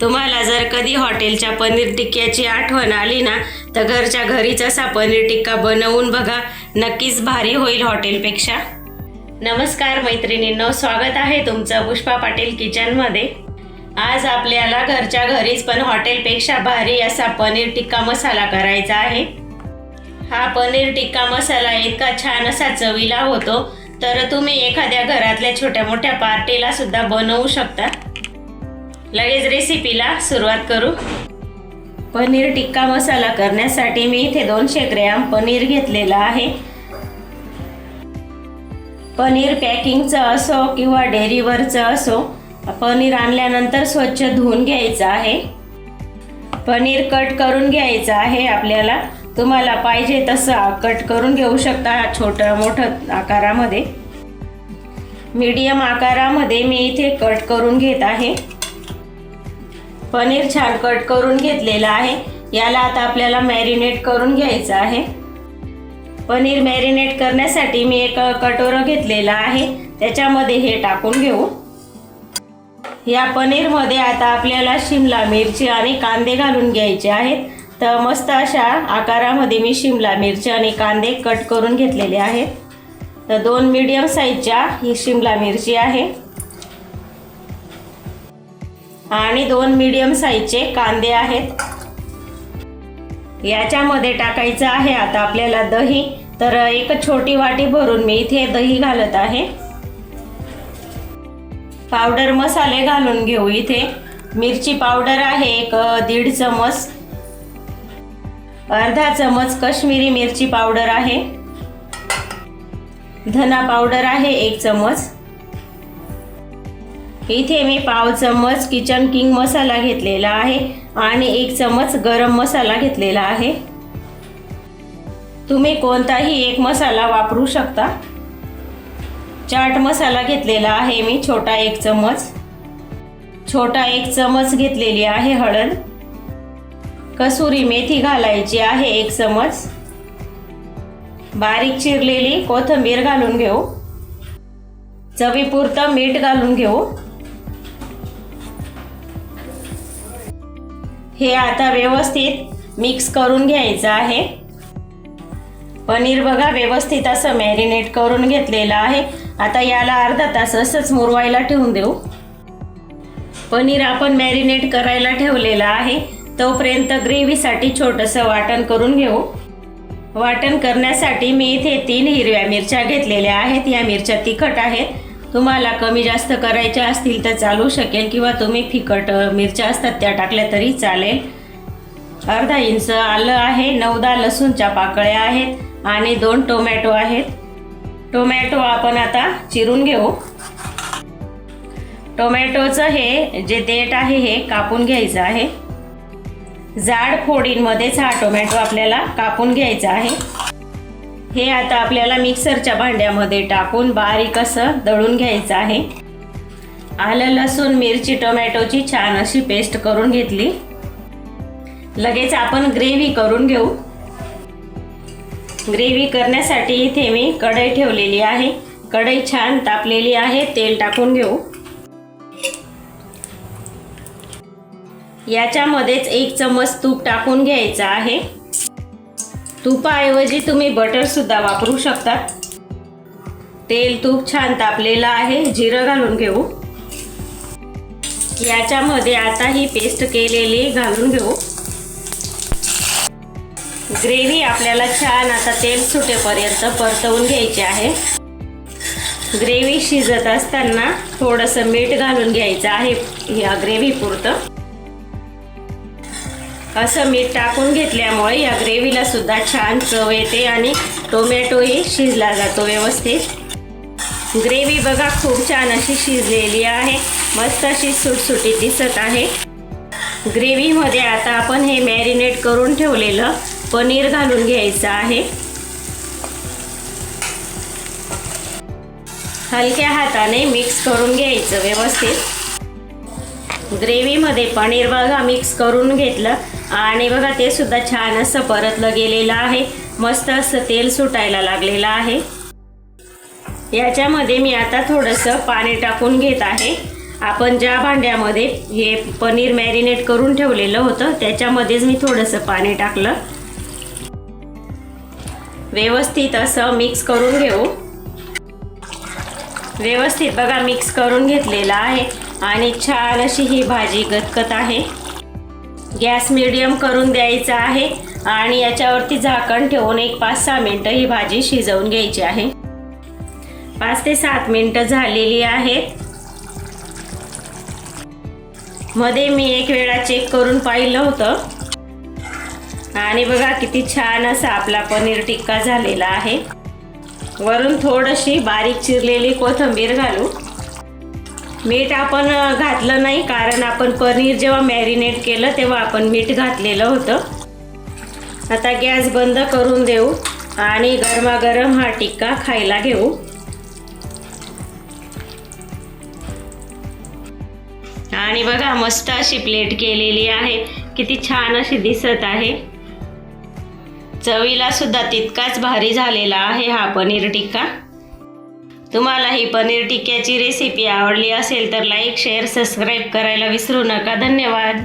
तुम्हाला जर कधी हॉटेलच्या पनीर टिक्क्याची आठवण आली ना, तर घरच्या घरीच असा पनीर टिक्का बनवून बघा, नक्कीच भारी होईल हॉटेलपेक्षा। नमस्कार मैत्रिणींनो, स्वागत आहे तुमचं पुष्पा पाटील किचनमध्ये। आज आपल्याला घरच्या घरीच पण हॉटेलपेक्षा भारी असा पनीर टिक्का मसाला करायचा आहे। हा पनीर टिक्का मसाला इतका छान असा चवीला होतो, तर तुम्ही एखाद्या घरातल्या छोट्या मोठ्या पार्टीला सुद्धा बनवू शकता। लगेच रेसिपीला सुरुवात करू। पनीर टिक्का मसाला करण्यासाठी मी इथे 200 ग्रॅम पनीर घेतलेला आहे। पनीर पॅकिंगचं असो किंवा डेअरीवरचं असो, पनीर आणल्यानंतर स्वच्छ धुवून घ्यायचं आहे। पनीर कट करून घ्यायचं आहे आपल्याला, तुम्हाला पाहिजे तसं कट करून घेऊ शकता, छोटं मोठं आकारामध्ये। मीडियम आकारामध्ये मी इथे कट करून घेत आहे। पनीर छान कट करून घेतलेला आहे। याला आता आपल्याला मॅरिनेट करून घ्यायचं आहे। पनीर मॅरिनेट करण्यासाठी मी एक कटोरा घेतलेला आहे, त्याच्यामध्ये हे टाकून घेऊ। या पनीरमध्ये आता आपल्याला शिमला मिरची आणि कांदे घालून घ्यायचे आहेत। तर मस्त अशा आकारामध्ये मी शिमला मिरची आणि कांदे कट करून घेतलेले आहेत। तर 2 मीडियम साईजच्या ही शिमला मिरची आहे आणि 2 मीडियम साईजचे कांदे आहेत। याच्यामध्ये टाकायचं आहे आता आपल्याला दही। तर एक छोटी वाटी भरून मी इथे दही घालत आहे। पावडर मसाले घालून घेऊ। इथे मिरची पावडर आहे एक 1.5 चमच, अर्धा चमच काश्मीरी मिरची पावडर आहे, धना पावडर आहे 1 चमच। इथे मी पाव चमच किचन किंग मसाला घेतलेला आहे आणि 1 चमच गरम मसाला घेतलेला आहे। तुम्ही कोणताही एक मसाला वापरू शकता। चाट मसाला घेतलेला आहे मी छोटा 1 चमच, छोटा 1 चमच घेतलेली आहे हळद। कसुरी मेथी घालायची आहे 1 चमच, बारीक चिरलेली कोथिंबीर घालून घेऊ, चवीपुरतं मीठ घालून घेऊ। हे आता व्यवस्थित मिक्स करून घ्यायचं आहे। पनीर बघा व्यवस्थित असं मॅरिनेट करून घेतलेलं आहे। आता याला अर्धा तास असंच मुरवायला ठेवून देऊ। पनीर आपण मॅरिनेट करायला ठेवलेलं आहे, तोपर्यंत ग्रेव्हीसाठी छोटंसं वाटण करून घेऊ। वाटण करण्यासाठी मी इथे 3 हिरव्या मिरच्या घेतलेल्या आहेत। या मिरच्या तिखट आहेत, तुम्हाला कमी जास्त करायच्या असतील तर चालू शकेल, किंवा तुम्ही फिकट मिरच्या असतात त्या टाकल्या तरी चालेल। अर्धा इंच आलं आहे, 9-10 लसूणच्या पाकळ्या आहेत आणि 2 टोमॅटो आहेत। टोमॅटो आपण आता चिरून घेऊ। टोमॅटोचं हे जे देठ आहे हे कापून घ्यायचं आहे। जाड फोडींमध्येच हा टोमॅटो आपल्याला कापून घ्यायचा आहे। हे आता आपल्याला मिक्सरच्या भांड्यामध्ये टाकून बारीक असं दळून घ्यायचं आहे। आलं लसूण मिरची टोमॅटोची छान अशी पेस्ट करून घेतली। लगेच आपण ग्रेव्ही करून घेऊ। ग्रेव्ही करण्यासाठी इथे मी कढई ठेवलेली आहे। कढई छान तापलेली आहे, तेल टाकून घेऊ। याच्यामध्येच 1 चमच तूप टाकून घ्यायचं आहे। तुपाऐवजी तुम्ही बटर सुद्धा वापरू शकता। तेल तूप छान तापलेलं आहे, जिरं घालून घेऊ। याच्यामध्ये आता ही पेस्ट केलेली घालून घेऊ। ग्रेव्ही आपल्याला छान आता तेल सुटेपर्यंत परतवून घ्यायची आहे। ग्रेव्ही शिजत असताना थोडंसं मीठ घालून घ्यायचं आहे या ग्रेव्ही पुरतं। असं मीठ टाकून घेतल्यामुळे या ग्रेव्हीला सुद्धा छान चव येते आणि टोमॅटोही शिजला जातो व्यवस्थित। ग्रेव्ही बघा खूप छान अशी शिजलेली आहे, मस्त अशी सुटसुटीत दिसत आहे। ग्रेव्हीमध्ये आता आपण हे मॅरिनेट करून ठेवलेलं पनीर घालून घ्यायचं आहे। हलक्या हाताने मिक्स करून घ्यायचं व्यवस्थित। ग्रेव्हीमध्ये पनीर बघा मिक्स करून घेतलं आणि बघा ते सुद्धा छान असं परतलं गेलेलं आहे, मस्त असं तेल सुटायला लागलेलं आहे। याच्यामध्ये मी आता थोडंसं पाणी टाकून घेत आहे आपण ज्या भांड्यामध्ये हे पनीर मॅरिनेट करून ठेवलेलं होतं त्याच्यामध्येच मी थोडंसं पाणी टाकलं. व्यवस्थित असं मिक्स करून घेऊ. व्यवस्थित बघा मिक्स करून घेतलेला आहे आणि छान अशी ही भाजी गचकत आहे. गॅस मीडियम करून द्यायचा आहे आणि याच्यावरती झाकण ठेवून एक 5-6 मिनटं ही भाजी शिजवून घ्यायची आहे. 5 ते 7 मिनटं झालेली आहेत. मध्ये मी एक वेळा चेक करून पाहिलं होतं आणि बघा किती छान असा आपला पनीर टिक्का झालेला आहे. वरून थोडीशी बारीक चिरलेली कोथिंबीर घालू. मीठ आपण घातलं नाही कारण आपण पनीर जेव्हा मॅरिनेट केलं तेव्हा आपण मीठ घातलेलं होतं. आता गॅस बंद करून देऊ आणि गरमागरम हा टिक्का खायला घेऊ. आणि बघा मस्त अशी प्लेट केलेली आहे. किती छान अशी दिसत आहे. चवीला सुद्धा तितकाच भारी झालेला आहे हा पनीर टिक्का. तुम्हाला ही पनीर टिक्क्याची रेसिपी आवडली असेल तर लाईक, शेअर, सबस्क्राईब करायला विसरू नका. धन्यवाद.